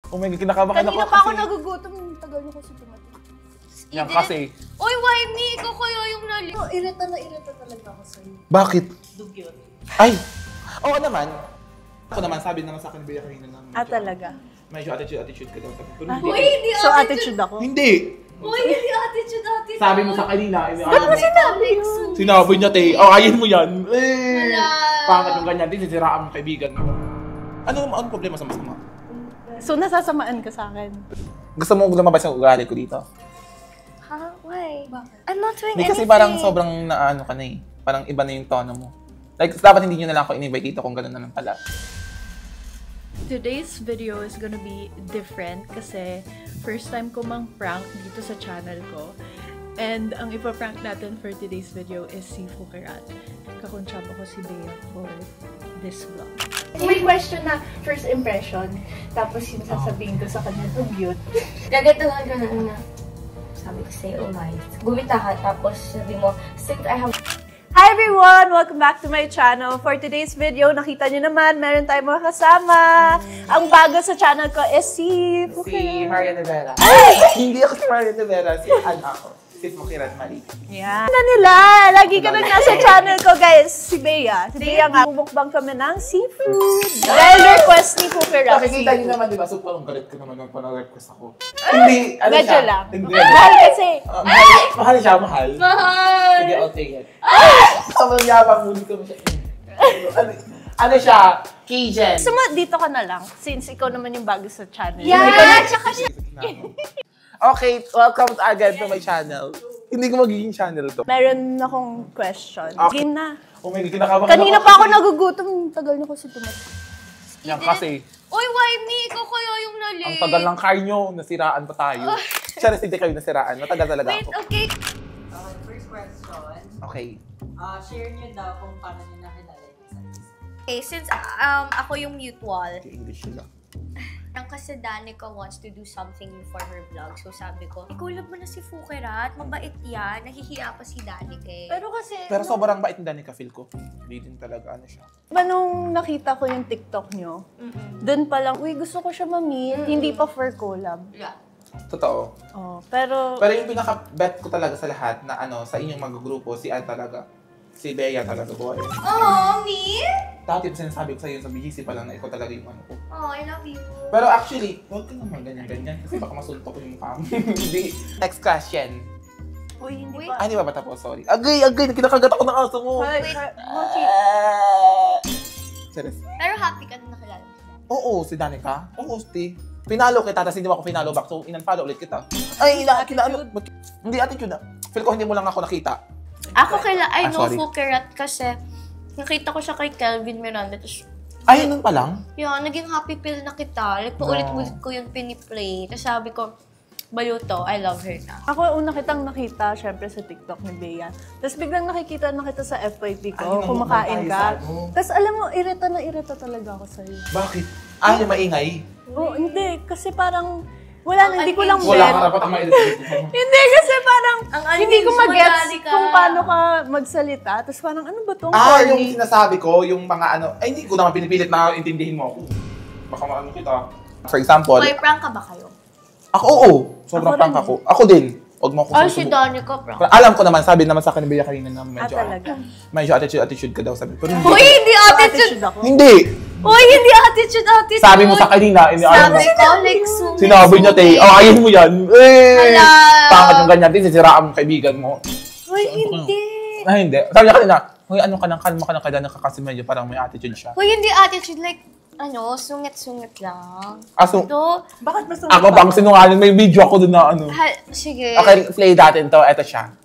Oh my God, kinakabahan ako Kanina pa ako nagugutom. Tagal niyo kasi dumating. Yan kasi. Uy, why me? Ikaw kaya yung nali... Irita talaga ako sa'yo. Bakit? Dugyot. Ay! Oo naman. Ako naman, sabi naman sa akin, Bea kanina na medyo, talaga? medyo attitude ka daw. Pero Uy, hindi So attitude ako? Hindi! Uy, hindi attitude. Sabi mo sa kanina. Ano ba sinabi yun? Sinabi niya, te. Oh, ayin mo yan. Eh! Wala. Pangkat yung ganyan, din, sisiraan mo kaibigan mo. Anong problema sa masama? So nasasamaan ka sa akin? Gusto mo lumabas yung ugali ko dito? Huh? Why? I'm not doing Hindi kasi anything. parang sobrang naano ka na eh. Parang iba na yung tono mo. Like, dapat hindi nyo na lang ako in-invite dito kung gano'n na lang pala. Today's video is gonna be different kasi first time ko mang prank dito sa channel ko. And ang ipaprank natin for today's video is si Fukerat. Kakuntsaba ko si Bea for this vlog. May question na first impression, tapos yung sasabihin ko sa kanya, dugyot. Gagatuhan ka na. Sabi ko sa'yo, oh my. Gumita ka, tapos sabi mo, since I have... Hi everyone! Welcome back to my channel. For today's video, nakita nyo naman, meron tayong mga kasama. Ang bago sa channel ko is si Si Marian Rivera. Ay! Hindi ako si Marian Rivera. Si Ana ako. Si Fukerat Marie. Yan. Ano nila? Lagi ka nang nasa channel ko, guys. Si Bea. Si Bea nga. Bumukbang kami ng seafood. Dahil request ni Fukerat. Nakikita niyo naman, di ba? So, parang galit ko naman nung request ako. Hindi, ano Medyo siya? lang. Hindi. Mahal kasi. Mahal siya, mahal. Mahal! Sige, I'll take it. Sobrang yabang, ngunit ko siya. Ano siya? Cajun. Gusto mo, dito ka na lang. Since ikaw naman yung bago sa channel. Yeah! Tsaka siya... Okay, welcome agad to my channel. Hindi ko magiging channel to. Meron akong question. Okay. Game na. Oh my God, kinakabahan Kanina pa ako nagugutom. Tagal niyo kasi dumating. Yan kasi. Uy, why me? Ikaw kaya yung nali... Ang tagal ng car nyo, nasiraan pa tayo. Siya hindi kayo nasiraan. Matagal talaga Wait, ako. okay. Okay, first question. Okay. Share niyo daw kung paano niyo nakilala yung isa't isa. Okay, since ako yung mutual, English sila. ang kasi Danica wants to do something for her vlog. So sabi ko, ikaw lang mo na si Fukerat, mabait yan. Nahihiya pa si Danica eh. Pero kasi... Pero sobrang bait ni Danica, feel ko. Hindi din talaga ano siya. Diba nung nakita ko yung TikTok nyo, dun pa lang, uy, gusto ko siya ma-meet. Hindi pa for collab. Yeah. Totoo. Oh, pero... Pero yung pinaka-bet ko talaga sa lahat na ano, sa inyong mga grupo, si Ann talaga. Si Bea talaga, boy. Oh, me? Dati sinasabi ko sa'yo sa BGC pa lang na ikaw talaga yung ano ko. Oh, I love you. Pero actually, huwag ka naman ganyan-ganyan kasi baka masuntok ko yung mukha mo. Hindi. Next question. Uy, hindi Wait. pa. Hindi ba tapos? Sorry. Agay! Kinakagat ako ng aso mo. Wait. Serious. Pero happy ka na nakilala mo. Oo, si Danica. Oo, si. Pinalo kita, tapos hindi mo ako pinalo back. So, in-unfollow ulit kita. Ay, hindi attitude na. Feel ko hindi mo lang ako nakita. Ako I know sorry. Fukerat kasi nakita ko siya kay Kelvin Miranda. Tapos, Ay, nun pa lang? yun, naging happy pill na kita. Like, paulit-ulit ko yung piniplay. Tapos sabi ko, baluto, I love her na. Ako, una kitang nakita, syempre sa TikTok ni Bea. Tapos biglang nakita sa FYP ko, Ay, kumakain tayo ka. sa ano. Tapos alam mo, irita talaga ako sa'yo. Bakit? Yung maingay? Oo, hindi. Kasi parang, wala na, hindi ko lang Wala bet. ka dapat ang ma-edit. Hindi, kasi parang, Ang hindi ko unhinged mag-gets madali ka. kung paano ka magsalita. Tapos parang, ano ba tong Yung corny? sinasabi ko, yung mga ano, ay hindi ko naman pinipilit na intindihin mo ako. Baka maano kita. For example, May prank ka ba kayo? ako oo. Sobrang Ako prank rin. ako. Ako din. Huwag mo ako Oh, si susubo. Danica prank. Alam ko naman, sabi naman sa akin ni Bea kanina na medyo, talaga. medyo attitude ka daw sabi. Pero hindi. Uy, hindi attitude! Attitude ako. Hindi! Uy, hindi attitude! Sabi mo sa kanina, Sabi ko, like, sungit. sinabi niya, te, ayin mo yan. Eh! Hala! Pangkat yung ganyan, din, sisiraan mo kaibigan mo. Uy, hindi. Hindi. Sabi niya kanina, uy, ano ka nang kalma ka ng kailan kasi medyo parang may attitude siya. Uy, hindi attitude. Like, sungit-sungit lang. Aso, Ito, Bakit mas ako bang sinungaling, may video ako dun na ano. sige. Okay, play natin to. Eto siya.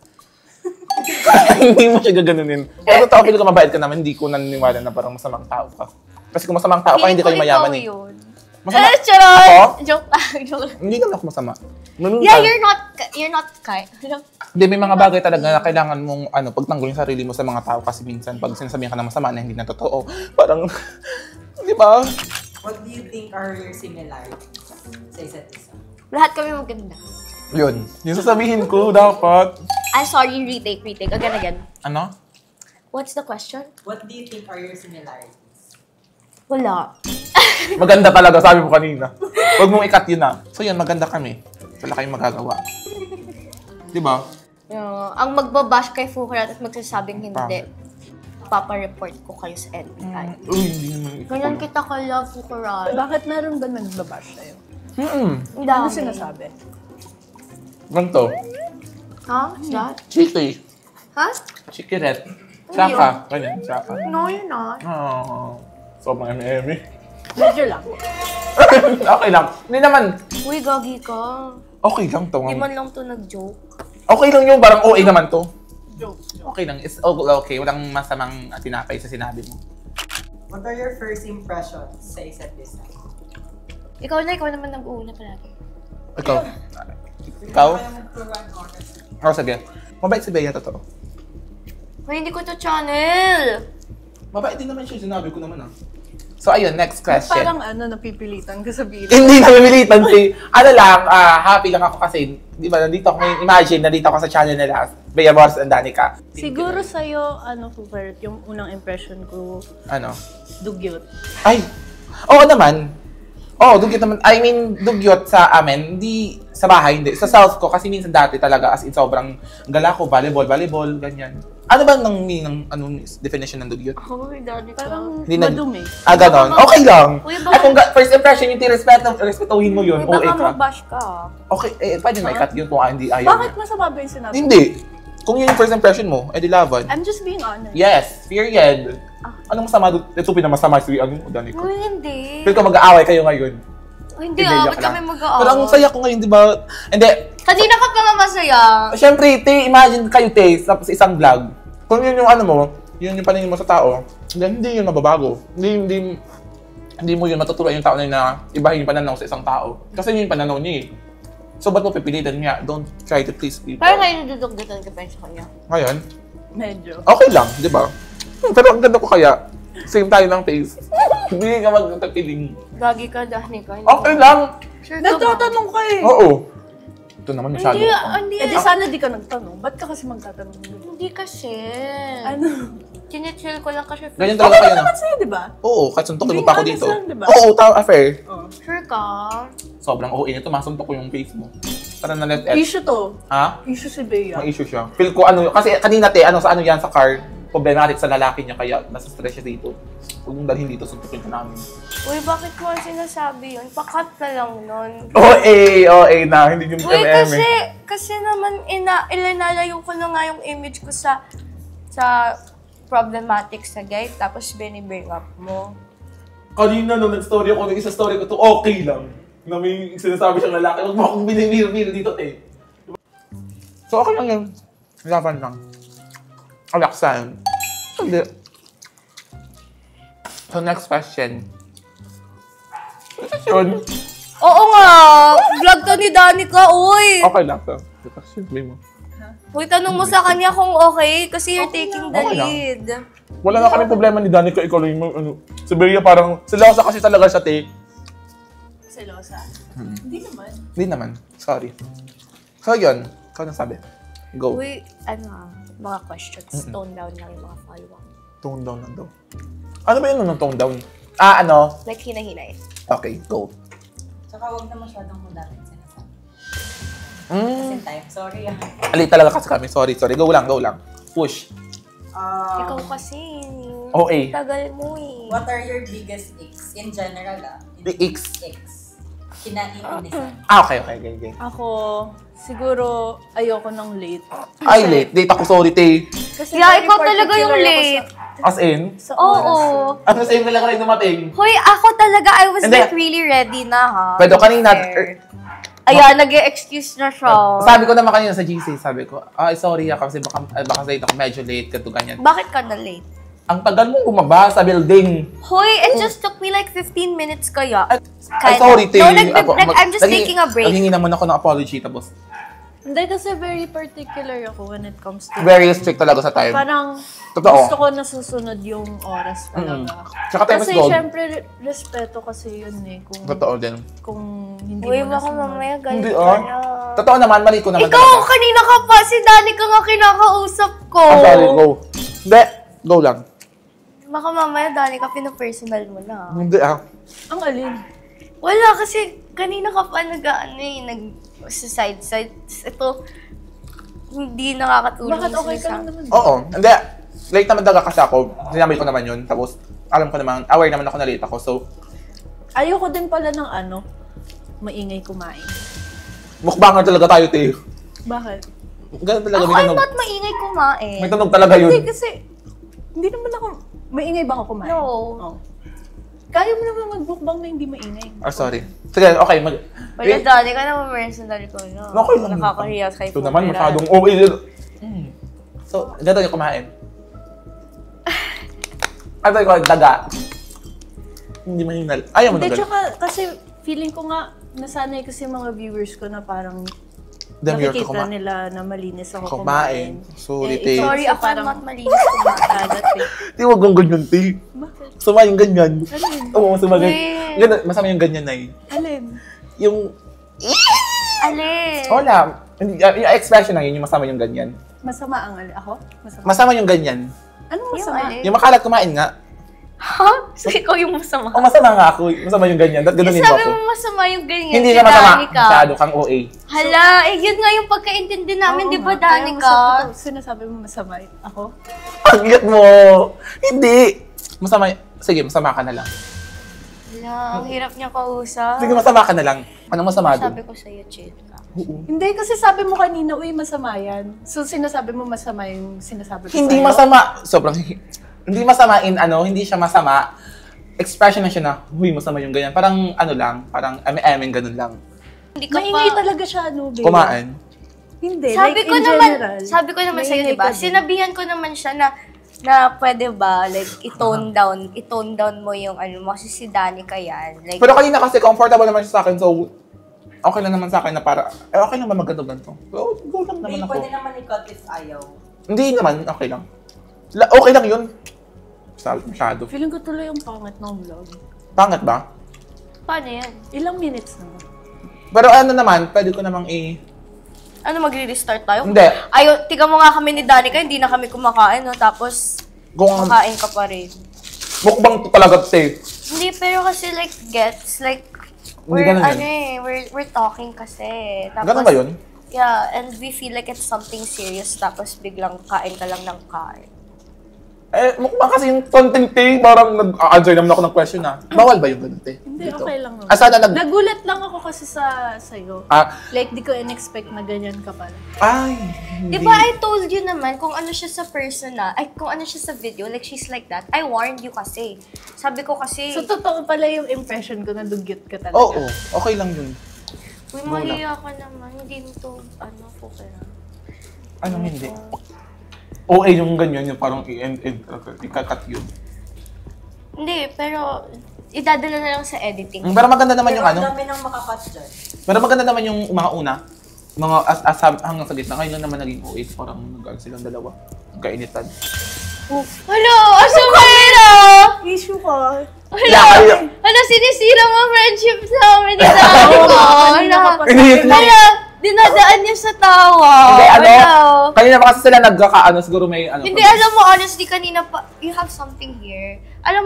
Hindi mo siya gaganunin. Pero totoo, feel ko mabait ka naman, hindi ko naniniwala na parang masamang tao ka. Kasi kung masamang tao ka, hindi kayo mayaman eh. Masama? Charot! Ako? Joke lang. Hindi naman ako masama. Ganun Yeah, ka. you're not kind. Hindi, may mga bagay talaga na kailangan mong pagtanggol yung sarili mo sa mga tao kasi minsan pag sinasabihan ka ng masama na hindi na totoo, parang, di ba? What do you think are your similarities sa isa't isa? Lahat kami maganda. Yun. Yung sasabihin ko, dapat. Sorry, retake. Again. Ano? What's the question? What do you think are your similarities? Wala. Maganda talaga, sabi mo kanina. Huwag mong ikat yun ah. So yun, maganda kami. Wala kayong magagawa. Di ba? Ang magbabash kay Fukerat at magsasabing hindi, papa-report ko kayo sa NBI. Uy, hindi naman ikaw. Ganyan kita ka-love, Fukerat. Bakit meron ba nagbabash sa'yo? Ang Ano dami. sinasabi? Ganito. Ha? What's that? Chiki. Ha? Chikiret. Saka. Ganyan, saka. No, you're not. Oh. Sobrang eme-eme. Medyo lang. Okay lang. Hindi naman. Uy, gagi ka. Okay lang to. Di man lang to nag-joke. Okay lang yung parang OA naman to. Joke. Okay lang. It's okay. Walang masamang tinapay sa sinabi mo. What are your first impressions sa isa't isa? Ikaw naman nag-uuna palagi. Ikaw? Ikaw? Kaya mag-provide honest. Ako sabihin. Mabait si Bea, totoo. Hoy, hindi ko to channel. Mabait din naman siya. Sinabi ko naman ah. So ayun, next question. Parang napipilitan ka sabihin. Hindi namimilitan si... Ano lang, happy lang ako kasi, di ba, nandito ako ngayon, imagine, nandito ako sa channel nila, Bea Boss and Danica. Siguro sa'yo, Fukert, yung unang impression ko, Ano? dugyot. Ay! Oo naman. Oo, dugyot naman. I mean, dugyot sa amin, hindi sa bahay, hindi. Sa self ko, kasi minsan dati talaga, as in sobrang gala ko, volleyball, ganyan. Ano ba nang meaning, anong definition ng dugyot? Hoy, daddy ka. Parang Hindi na- madumi. Ganon. Okay lang. Uy, At kung first impression, yung respetuhin mo yun, Uy, OA baka ka. mag-bash ka. Okay, pwede na i-cut yun kung hindi ayaw Bakit niya. masama ba yung sinabi? Hindi. Kung yun yung first impression mo, edi laban. I'm just being honest. Yes, period. Anong masama doon? Ito pinakamasama si Dani ko. Uy, hindi. Pero kung mag-aaway kayo ngayon. Uy, hindi joke kami lang. mag-aaway. Pero ang saya ko ngayon, di ba? Hindi. Kanina ka pa nga masaya. Siyempre, imagine kayo, sa isang vlog. Kung yun yung yun yung paningin mo sa tao, hindi yun mababago. Hindi mo yun matuturuan yung tao na ibahin yung pananaw sa isang tao. Kasi yun yung pananaw niya eh. So, ba't mo pipilitan niya? Don't try to please people. Parang ngayon nadudugdatan ka pa sa kanya. Ngayon, Medyo. okay lang, di ba? Pero ang ganda ko kaya, same tayo ng face. Hindi ka magkakapiling. Gagi ka, Dani ka. Okay lang. Sure ka ba? Nagtatanong ka eh. Oo. Ito naman masyado. Hindi. Eh di sana di ka nagtanong. Ba't ka kasi magtatanong? Hindi kasi. Ano? Chinechill ko lang kasi. Ganyan Okay talaga kayo lang na. naman sa'yo, di ba? Oo, kahit suntokin mo Being pa ako honest dito. lang, diba? Oo, affair. Sure ka? Sobrang OA nito, masuntok ko yung face mo. Para na let Issue to. Ha? Issue si Bea. May issue siya. Feel ko kasi kanina sa yan sa car, problematic sa lalaki niya kaya nasa stress siya dito. Huwag mong dalhin dito, suntukin ka namin. Uy, bakit mo sinasabi yun? Pakat ka lang nun. OA na, hindi yung Uy, MM. kasi naman ilinalayo ko na nga yung image ko sa problematic sa guy, tapos binibring up mo. Kanina nung nag-story ako, ng isa story ko to, okay lang. Na may sinasabi siyang lalaki, huwag mo akong binibiro dito, te. So, okay lang yun. Laban lang. Alaksan. Hindi. So, next question. Yun. Oo nga! Vlog to ni Danica, uy! Okay lang to. Sabi mo. Uy, tanong mo sa kanya kung okay, kasi you're taking the Okay lang. lead. Wala na kaming problema ni Danica, ikaw lang yung si Bea parang, silosa kasi talaga siya, te. Selosa. Hindi naman. Hindi naman. Sorry. So, yun. Ikaw nang sabi. Go. Uy, mga questions, tone down lang yung mga follow-up. Tone down lang daw. Ano ba yun ng tone down? Like, hina-hinay. Okay, go. Tsaka huwag na masyadong hudarin sinasabi. Mm. Kasi time, sorry ah. Ali talaga kasi kami. Sorry. Go lang. Push. Ikaw kasi, OA. tagal mo eh. What are your biggest icks? In general The icks. Kinaiinisan. Okay. Ako, siguro, ayoko ng late. Ay, late. Date ako, sorry, te. Kasi Yeah, very ikaw talaga yung particular ako late. As in? Sa Oo. oras. Ano sa'yo talaga rin dumating? Hoy, ako talaga, I was Hindi. like really ready na ha. Pero kanina, Ayan, nag-excuse na siya. sabi ko naman kanina sa GC, sabi ko, sorry kasi baka late ako, medyo late, ganito ganyan. Bakit ka na late? Ang tagal mong bumaba sa building. Hoy, it just took me like 15 minutes kaya. Ay, sorry, te. No, I'm just taking a break. Naghingi naman ako ng apology, tapos Hindi kasi very particular ako when it comes to... very strict talaga sa time. Parang Totoo. gusto ko nasusunod yung oras talaga. Tsaka time is Kasi gold. syempre, respeto kasi yun eh. Totoo din. Kung hindi Uy, mo baka nasunod. mamaya galit Hindi, ka na. Totoo naman, mali ko naman Ikaw, talaga. kanina ka pa. Si Dani ka nga kinakausap ko. Sorry, go. Hindi, go lang. Baka mamaya Dani ka pinapersonal mo na. Hindi Ang alin? Wala, kasi kanina ka pa sa side. Ito, hindi nakakatulong. Bakit okay ka lang naman? Oo. Hindi. Late naman talaga kasi ako. Sinabi ko naman yun. Tapos, alam ko naman, aware naman ako na late ako. So, Ayoko din pala ng maingay kumain. mukbanger talaga tayo, Teo. Bakit? Ganun talaga. Ako, May I'm tunog. not maingay kumain. May tunog talaga yun. Hindi kasi, hindi naman ako, maingay ba ako kumain? No. Oh. Kaya mo naman mag-bookbang na hindi maingay. Sorry. Sige, okay. Wala, Dani ka naman personal ko, no? Okay lang. Nakakahiya kay Ito naman, Fukerat. masyadong okay. So, ganito yung kumain. Ano ko, daga. Hindi mahinal. Ayaw mo na Hindi, ganun. tsaka kasi feeling ko nga, nasanay kasi mga viewers ko na parang Demure ka nakikita kumain. nila na malinis ako Kumain. kumain. Sorry, Eh, Te. Sorry, ako Parang- not malinis kumain. Di, wag kang ganyan, Te. Bakit? Sumayin ganyan. Alin? Oo, sumayin. Wait. Ganun, masama yung ganyan na Alin? Yung, Alin? wala. Yung expression na yun, yung masama yung ganyan. Masama ang ako? Masama. Masama yung ganyan. Anong Yung masama? alin? Yung makalat kumain nga. Ha? So, ikaw yung masama. Oh, masama nga ako. Masama yung ganyan. Ba't ganunin mo Sabi ako? mo masama yung ganyan. Hindi si na masama. Danica. Masyado kang OA. Hala, yun nga yung pagkaintindi namin, Oo di ba, nga, kaya Danica? Sinasabi mo masama ako? Ang liit mo. Hindi. Masama. Sige, masama ka na lang. Hala, ang hirap niya kausap. Sige, masama ka na lang. Anong masama doon? Sabi ko sa'yo, chill ka. Oo. Hindi, kasi sabi mo kanina, uy, masama yan. So, sinasabi mo masama yung sinasabi ko Hindi sa'yo? masama. Sobrang, hindi masama hindi siya masama. Expression na siya na, huy, masama yung ganyan. Parang lang, parang eme-emeng ganun lang. Hindi ka Maingay pa... talaga siya, no, babe? Kumain. Hindi, Sabi like ko in naman, general. sabi ko naman sa'yo, maingay di ba? ka din. Sinabihan ko naman siya na pwede ba, like, i-tone down mo yung mo, kasi si Danica yan. Like, Pero kanina kasi comfortable naman siya sa akin, so okay lang naman sa akin na para, okay lang ba magganto-ganto? So, go lang naman ako. Pwede naman i-cut if ayaw. Hindi naman, okay lang. Okay lang yun. Sabi masyado. Feeling ko tuloy yung pangit ng vlog. Pangit ba? paano yan? Ilang minutes na? Pero ano naman, pwede ko namang Ano, magre-restart tayo? Hindi. Ayo, tiga mo nga kami ni Danica, hindi na kami kumakain, no? Tapos, Kung kumakain ka pa rin. mukbang to talaga, safe. Hindi, pero kasi like, gets, like, Hindi we're, ganun yun. we're talking kasi. Tapos, Ganun ba yun? Yeah, and we feel like it's something serious, tapos biglang kain ka lang ng kain. Mukbang kasi yung content, te. Parang nag-answer naman ako ng question, Bawal ba yung ganun, te? Hindi, Dito? okay lang naman. Sana Nagulat lang ako kasi sa'yo. Ah, Like, di ko in-expect na ganyan ka pala. ay, hindi. Diba, I told you naman kung ano siya sa personal, kung ano siya sa video, like she's like that. I warned you kasi. Sabi ko kasi, So, totoo pala yung impression ko na dugyot ka talaga. Oo, okay lang yun. uy, mahiya ka naman, hindi mo to, Fukerat. Anong hindi? OA yung ganyan, yung parang ikakat yun. Hindi, pero idadala na lang sa editing. Pero maganda naman yung Pero ang ano. dami nang makakat dyan. Pero maganda naman yung mga una. Mga hanggang sa gitna. Ngayon lang naman naging OA. Parang nag silang dalawa. Nagkainitan. Hello, Asumera! Issue ko. Hala, sinisira mo friendship namin ni Dani ko. kanina ka pa Hala, dinadaan niya sa tawa. Hindi, Hello. kanina pa kasi sila nagkakaano, siguro may ano. Hindi, alam mo, honestly, kanina pa, you have something here. Alam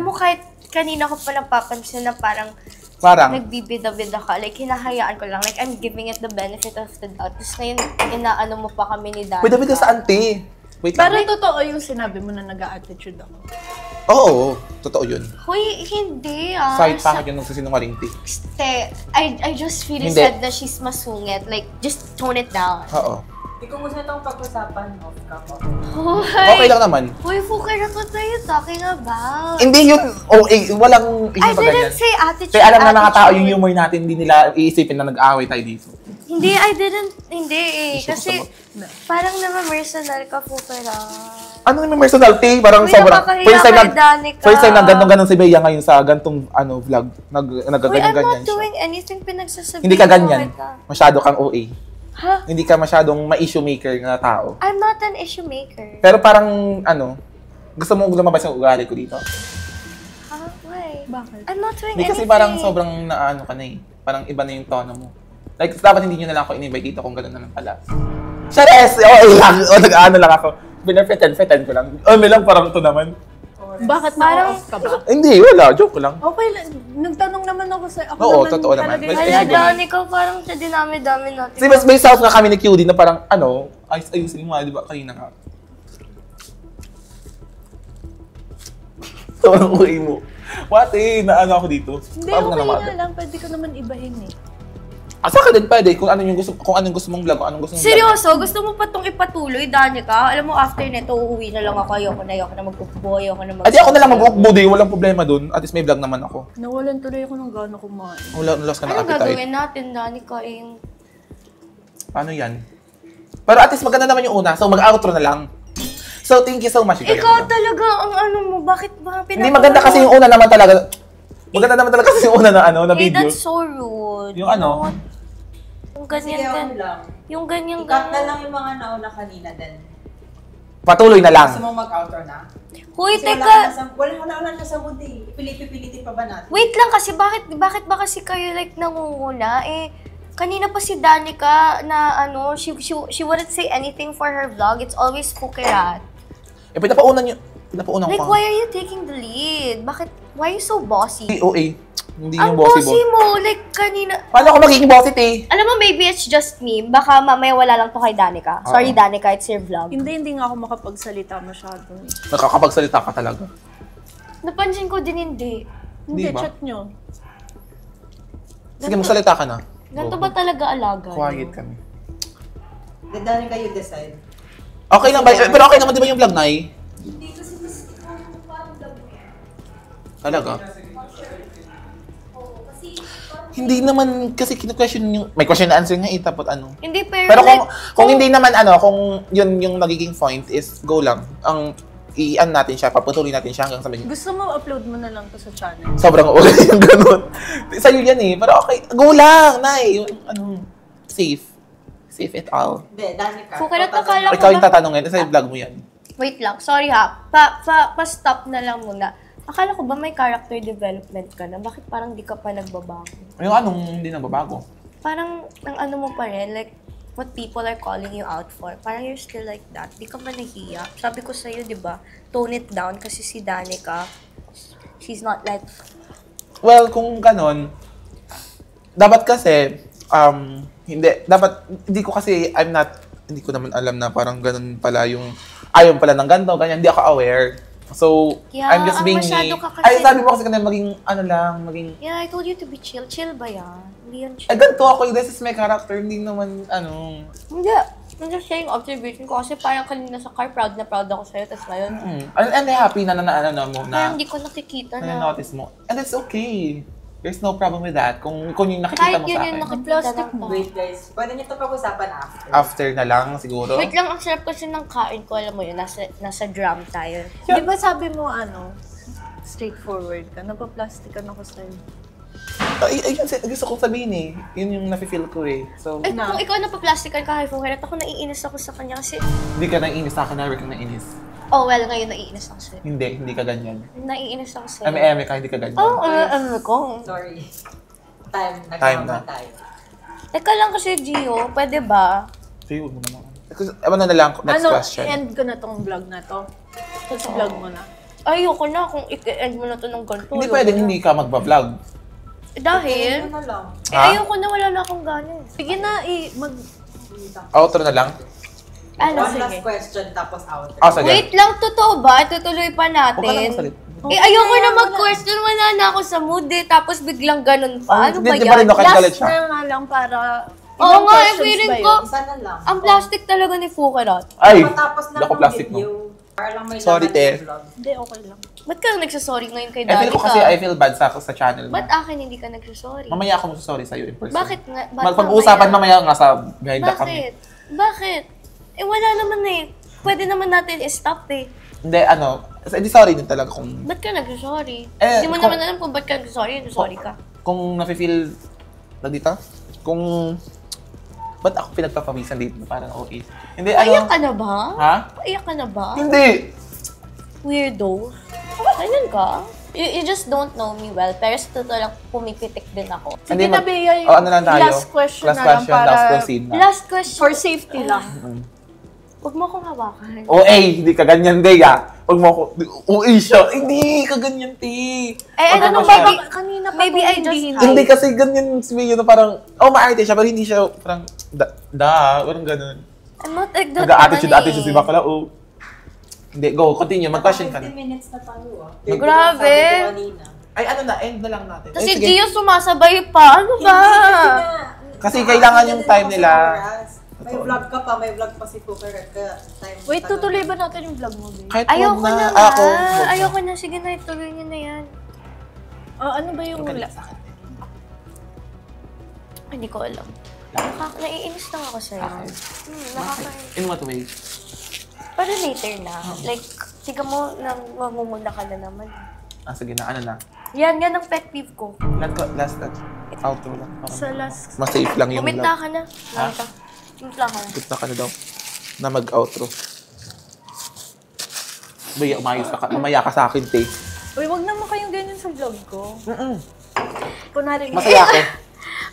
mo, kahit kanina ko pa napapansin na parang nagbibida-bida ka. Like, hinahayaan ko lang. Like, I'm giving it the benefit of the doubt. Tapos ngayon, inaano mo pa kami ni Dani. Bida-bida sa auntie. Wait Pero lang. totoo yung sinabi mo na nag-a-attitude ako. Oo, totoo yun. Hoy, hindi Side packet yun ng sisinungaling, te. I just really Hindi. said that she's masungit. Like, just tone it down. Oo. Hindi ko gusto itong pag-usapan off cam. Okay lang naman. Hoy, Fukerat, what are you talking about? Hindi yun OA. Walang I issue pa ganyan. didn't say attitude. Kaya alam na mga tao yung attitude. humor natin, hindi nila iisipin na nag-aaway tayo dito. Hindi, I didn't. Hindi eh. Gusto ko Kasi parang naman personal ka, Fukerat. Ano naman personal, te? Parang Uy, sobrang. nakakahiya kay Danica. First time na ganun si Bea ngayon sa gantong vlog. Uy, Nagaganyan I'm not siya. doing anything pinagsasabihin. Hindi ka mo ganyan. kita. Masyado kang OA. Ha? Hindi ka masyadong ma-issue maker na tao. I'm not an issue maker. Pero parang, gusto mo lumabas yung ugali ko dito? Ha? Why? Bakit? I'm not doing Hindi kasi anything. parang sobrang naano ka na eh. Parang iba na yung tono mo. Like, dapat hindi nyo na lang ako in-invite dito kung gano'n naman pala. Chares! OA lang! O, nag-ano lang ako. Pinafetan ko lang. May lang parang ito naman. Bakit Parang- na-off ka ba? Hindi, wala. Joke lang. Okay lang. Nagtanong naman ako sa'yo. Ako Oo, naman totoo naman. talaga May yung- Ala, specific. Danica, parang sa dinami-dami natin. Kasi mas may self nga kami ni QD na parang, ayusin mo nga, di ba, kanina nga. Sobrang uwi mo. What naano ako dito? Hindi, Paano okay naman? nga lang. Pwede ko naman ibahin eh. Sa akin din pwede, kung anong gusto mong vlog, kung anong gusto mong vlog. Seryoso? Gusto mo pa itong ipatuloy, Danica? Alam mo, after nito, uuwi na lang ako. Ayoko na mag-bookbo, ayoko na Adi ako na lang mag-bookbody, walang problema dun. At least may vlog naman ako. Nawalan tuloy ako ng gano'n kumain. Lost ka ng Ano appetite. gagawin natin, Danica? Paano yan? Pero at least maganda naman yung una, so mag-outro na lang. So thank you so much. Ikaw talaga, ang ano mo, bakit ba Hindi maganda kasi yung una naman talaga. Maganda naman talaga kasi yung una na Hey, video. that's so rude. Yung ano? Yung Sige, ganyan, ako lang. yung ganyan, I-cut na lang yung mga nauna kanina din. Patuloy na lang. Gusto mo mag-outro na? Hoy, Kasi teka. wala na sa mood eh. Pilitin pa ba natin? Wait lang kasi, bakit ba kasi kayo like nangunguna? Kanina pa si Danica na she wouldn't say anything for her vlog. It's always Fukerat. Pinapaunan ko. Like, why are you taking the lead? Why are you so bossy? OA. Hindi Ang yung bossy bossy mo, like kanina. Paano ako magiging bossy, te? Alam mo, maybe it's just me. Baka mamaya wala lang to kay Danica. Sorry, Danica, it's your vlog. Hindi nga ako makapagsalita masyado eh. Nakakapagsalita ka talaga. Napansin ko din hindi. Hindi, Di ba? chat nyo. Sige, magsalita ka na. Ganito ba talaga alaga? Quiet kami. Dahil kayo decide. Okay lang ba? Pero okay naman di ba yung vlog, Nay? Hindi kasi mas parang vlog mo yan. Talaga? Hindi naman kasi kinu-question yung... May question and answer nga tapos ano. Hindi, pero Pero like, kung hindi naman kung yun yung nagiging point is go lang. Ang natin siya, paputuloy natin siya hanggang sa magiging... Gusto mo upload mo na lang to sa channel. Sobrang ulit yung ganun. Sa'yo yan pero okay. Go lang, Nay. Yung safe. Safe et al. Hindi, Danica. Fukerat, akala ko Ikaw yung ba? tatanungin, sa vlog mo yan. Wait lang, sorry ha. Pa-stop na lang muna. Akala ko ba may character development ka na? Bakit parang di ka pa nagbabago? Yung hindi nababago. Parang, ang ano mo pa rin, like, what people are calling you out for. Parang you're still like that. Di ka man nahiya. Sabi ko sa'yo, di ba, tone it down kasi si Danica, she's not like... Well, kung ganon, dapat kasi, hindi ko kasi, hindi ko naman alam na parang ganon pala yung, ayaw pala ng ganito, ganyan, hindi ako aware. So, Yeah, I'm just being masyado me. ka kasi- Ay, sabi mo kasi kanina, maging, Yeah, I told you to be chill. Chill ba yan? Hindi yan chill. ganito ako, this is my character, hindi naman, Hindi. I'm just saying observation ko kasi parang kanina sa car, proud na proud ako sa'yo. Tapos ngayon, and happy na parang hindi ko nakikita na. na-notice mo. And it's okay. There's no problem with that. Kung yun yung nakikita Kahit mo yun sa yung akin. nakikita Plastic ng mo. tao. Wait guys, pwede niyo ito pag-usapan after. After na lang, siguro. Wait lang, ang sarap kasi ng kain ko. Alam mo yun, nasa drum tayo. Di ba sabi mo straightforward ka? Nagpa-plastican ako sa'yo. Ay, gusto kong sabihin Yun yung nafe-feel ko So, Kung ikaw napaplastikan ka, Fukerat, ako naiinis ako sa kanya kasi... hindi ka naiinis sa akin, never ka naiinis. Oh, well, ngayon naiinis ako sa'yo. Hindi ka ganyan. Naiinis ako sa'yo. Eme ka, hindi ka ganyan. Oh, ano ko? Sorry. Time na. tayo. Teka lang kasi, Gio, pwede ba? Sige, huwag mo naman. Ano na lang, next question. End ko na tong vlog na to. Tapos vlog mo na. Ayoko na kung i-end mo na to ng ganito. Hindi ayoko pwedeng na. hindi ka magba-vlog. Dahil, Ano na lang. Ha? ayoko na, wala na akong gana. Sige na, Outro na lang. Ano, One last sige. question tapos out. Sige. Wait lang, totoo ba? Tutuloy pa Huwag ka na natin. magsalit. Ayoko na mag-question. Wala na ako sa mood tapos biglang ganun pa. Ano ba Hindi pa rin yan? nakagalit last siya. na nga lang para... Oo Ilang nga, questions feeling ba ko, yun? Isa na lang. ang plastic talaga ni Fukerat. Ay! Matapos na Lako ng plastic video. Para lang may Sorry, laman te. yung vlog. Hindi, okay lang. Ba't ka nagsasorry ngayon kay I feel ko kasi I feel bad sa channel mo. Ba't akin hindi ka nagsasorry? Mamaya ako magsasorry sa'yo in person. Bakit nga? Ba't Magpag-uusapan mamaya nga sa behind the cam. Bakit? Bakit? Wala naman Pwede naman natin i-stop Hindi, hindi sorry din talaga kung Ba't ka nagsasorry? Eh, Hindi mo kung- naman alam kung ba't ka nagsasorry. Sorry ka. kung nafe-feel dito, kung ba't ako pinagpapawisan dito parang okay. Hindi, Paiyak ka na ba? Ha? Paiyak ka na ba? Hindi! Weirdo. Ganyan ka? You just don't know me well. Pero sa totoo lang, pumipitik din ako. Sige na, Bea, ano lang tayo? last question Last na lang question, para... last proceed na. Last question. For safety lang. Huwag mo akong hawakan. hindi ka ganyan, Bea. Pag mo ako, uwi siya. Hindi, kaganyan, ti. Ano ba? Kanina pa maybe I just Hindi kasi ganyan si Mayo na parang, maarte siya, pero hindi siya parang, parang ganun. I'm not like that. Attitude si bakla, Hindi, go, continue, mag-question ka 15 na. minutes na tayo Grabe. Ay, end na lang natin. Tapos si Sige. Gio sumasabay pa. Ano ba? Kasi kailangan yung time nila. May vlog ka pa, may vlog pa si Cooker at time. Wait, tutuloy ba natin yung vlog mo, babe? Kahit Ayoko wag na Ako. nga. Ayoko na. Sige na, ituloy niyo na yan. Ano ba yung Hindi ko alam. Naiinis lang ako sa'yo. Nakakainis. In what way? Pero later na. Like, tiga mo, mamumula ka na naman. Sige na, ano na. Yan ang pet peeve ko. Last outro lang. Sa last... Mas safe lang yung Kumita vlog. ka na. Kumita ka na. Kumita ka na daw. Na mag-outro. Baya, umaya ka sa akin, te. Uy, wag naman kayong ganyan sa vlog ko. Kunwari, Masaya ako.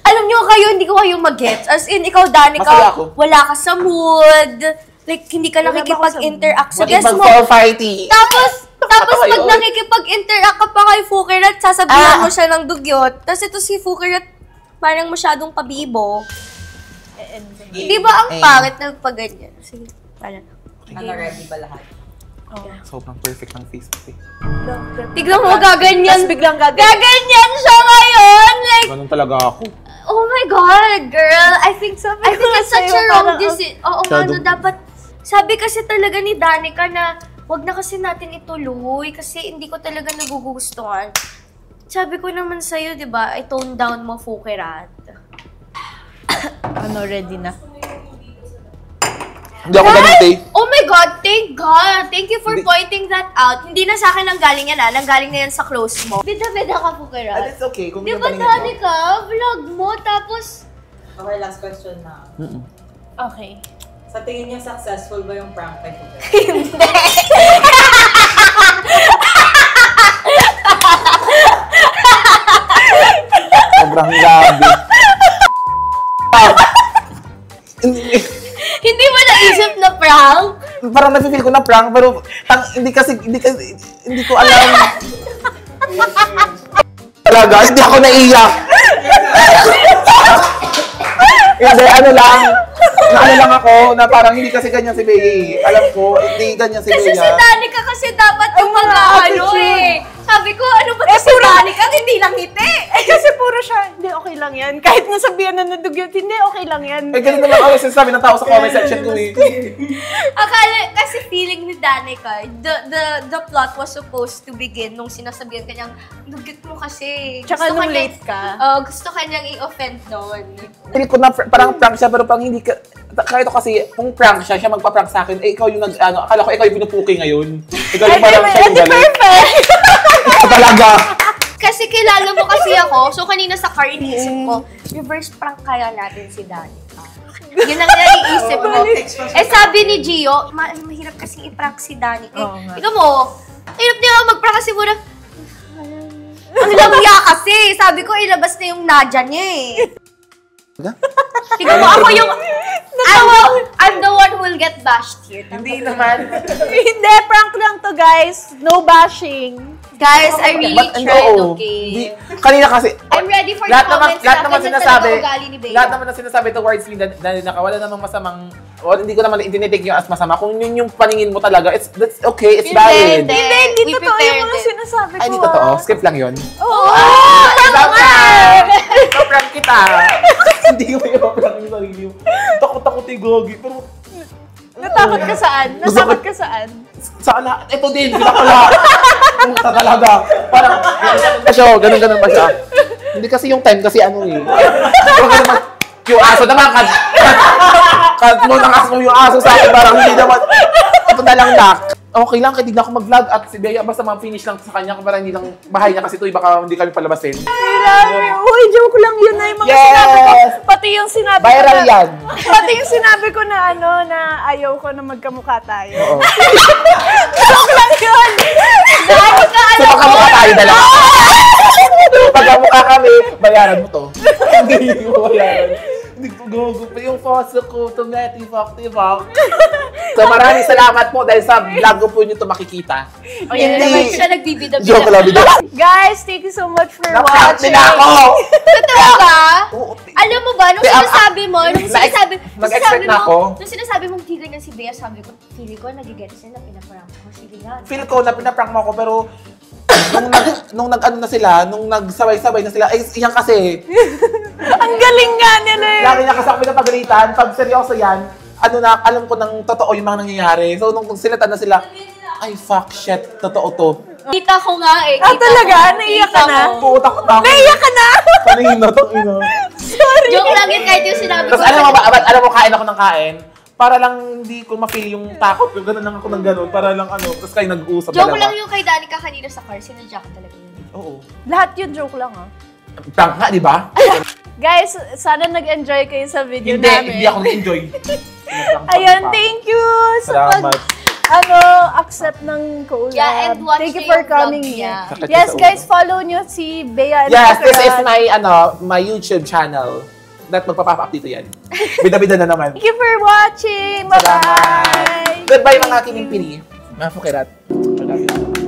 Alam niyo kayo, hindi ko kayo mag-gets. As in, ikaw, Danica, Masaya ako. wala ka sa mood. Like, hindi ka nakikipag-interact sa What guest ibang mo. for fighty? Tapos pag Ayun. nakikipag-interact ka pa kay Fukirat, sasabihan mo siya ng dugyot. Tapos ito si Fukirat, parang masyadong pabibo. Di ba ang pangit na pag-ganyan? Sige, parang. Ready ba lahat? Sobrang perfect ng face mo, te. Tignan mo, gaganyan. Tapos biglang Gaganyan siya ngayon! Like, Ganun talaga ako. oh my God, girl! I think it's such a wrong decision. Oo nga, Shadow. dapat. Sabi kasi talaga ni Danica na wag na kasi natin ituloy kasi hindi ko talaga nagugustuhan. Sabi ko naman sa'yo, di ba, I tone down mo, Fukirat. ready na. Hindi ako ganun, te. Oh my God, thank God! Thank you for pointing that out. Hindi na sa akin nanggaling yan, nanggaling na yan sa close mo. Bida-bida ka, Fukirat. It's okay. Kung Di yung ba, paningin mo. Danica, vlog mo, tapos... Okay, last question na. Okay. Sa tingin niyo, successful ba yung prank kay Cooker? Sobrang grabe. Hindi mo naisip na prank? Parang nafe-feel ko na prank, pero hindi ko alam. Talaga, hindi ako naiyak. Hindi, ano lang ako, na parang hindi kasi ganyan si Bea. Alam ko, hindi ganyan si Kasi Bea. si Danica kasi dapat yung mag-ano eh. Sabi ko, ano ba si Danica? Hindi lang ngiti. Kasi puro siya, hindi, okay lang yan. Kahit nasabihan na nadugyot, hindi, okay lang yan. Ganun naman ako sinasabi ng tao sa comment section ko eh. Akala, kasi feeling ni Danica, the plot was supposed to begin nung sinasabihan kanyang, nugit mo kasi. Tsaka nung kanyang- late ka. Gusto kanyang i-offend noon. Feel ko na parang prank siya, pero pang hindi ka... Kaya ito kasi, kung prank siya magpa-prank sa akin, ikaw yung akala ko ikaw yung pinupuki ngayon. Ikaw yung parang siya yung galit. Ito talaga. Kasi kilala mo kasi ako, so kanina sa car iniisip ko, reverse prank kaya natin si Danica. Yun ang naiisip ko. Sabi ni Gio, mahirap kasi i-prank si Danica. Oo nga. Ikaw mo, hirap niya mag-prank kasi muna. Ang lamya kasi. Sabi ko, ilabas na yung Nadia niya eh. Tignan mo, ako yung... I'm the one who will get bashed here. Hindi naman. Hindi, prank lang to, guys. No bashing. Guys, I really tried, okay? Kanina kasi... I'm ready for the lahat naman, comments. lahat naman sinasabi, ugali ni Bea. lahat naman na sinasabi towards me dahil wala namang masamang, hindi ko naman tinitake nyo as masama. Kung yun yung paningin mo talaga, that's okay, it's valid. Hindi We totoo yung prepared mga it. sinasabi ko. Ay, hindi totoo. Skip lang yun. Oo. Pa-prank kita. Hindi ko i-prank yung sarili mo. Takot-takot yung gogi. Pero, Natakot ka saan? Natakot ka saan? sana, ito din, sila pala. Puta talaga. Parang, ganun pa siya. Hindi kasi yung time, kasi ano eh. Yung aso naman, kat mo nang aso yung aso sa akin, parang hindi naman, ito na lang nak. Okay lang, hindi na ako mag-vlog at si Bea, basta ma-finish lang sa kanya, para hindi lang, bahay niya kasi ito, baka hindi kami palabasin. Uy, joke lang yun na yung mga Yes! sinabi ko. Pati yung sinabi ko Viral na, yan. Pati yung sinabi ko na na ayaw ko na magkamukha tayo. Oo. Joke lang yun! So, magkamukha tayo dalawa. Pagkamukha kami, bayaran mo to. Hindi mo bayaran. Hindi ko gugup. Yung foso ko, tumeti, fok. So maraming salamat po dahil sa vlog ko po nyo ito makikita. O yan naman siya nagbibida-bida. Joke lang, bida. Guys, thank you so much for Na-prank watching. nila ako! Totoo ba? Oo. Alam mo ba, nung sinasabi mo, Nag-expect na ako. Nung sinasabi mong tigan si Bea, sabi ko, feeling ko, nagigets na pinaprank ko. Sige nga. Feel ko na pinaprank mo ako pero nung nag-ano na sila, nung nagsabay-sabay na sila, ay iyan kasi. Ang galing nga nila eh. Lagi niya kasi ako pinapagalitan. Pag seryoso yan, ano na, alam ko ng totoo yung mga nangyayari. So nung silatan na sila, ay fuck, shit, totoo to. Kita ko nga eh. Ah, kita talaga? ko. Naiyak ka Kita na? ko. Puta ko na. Naiyak ka na? Kanina, tangina. Sorry. Joke lang yun kahit yung sinabi ko. Tapos alam mo, kain ako ng kain. Para lang hindi ko ma-feel yung takot. Yung gano'n lang ako ng gano'n. Para lang ano. Tapos kayo nag-uusap Joke dalawa. lang yung kay Danica kanina sa car. Sinadya ko talaga yun. Oo. Lahat yun joke lang ah. Prank nga, di ba? Guys, sana nag-enjoy kayo sa video Hindi, namin. hindi ako nag-enjoy. Ayun, thank you sa pag, Salamat. accept ng collab. Yeah, and watch thank you niyo for yung coming vlog here. niya. Sakit Yes, sa ulo. guys, follow nyo si Bea and Yes, this is Fukerat. my YouTube channel. That magpapapa up dito yan. Bida-bida na naman. Thank you for watching. Bye-bye. Goodbye mga kinimpiri. Mga Fukerat. I love you.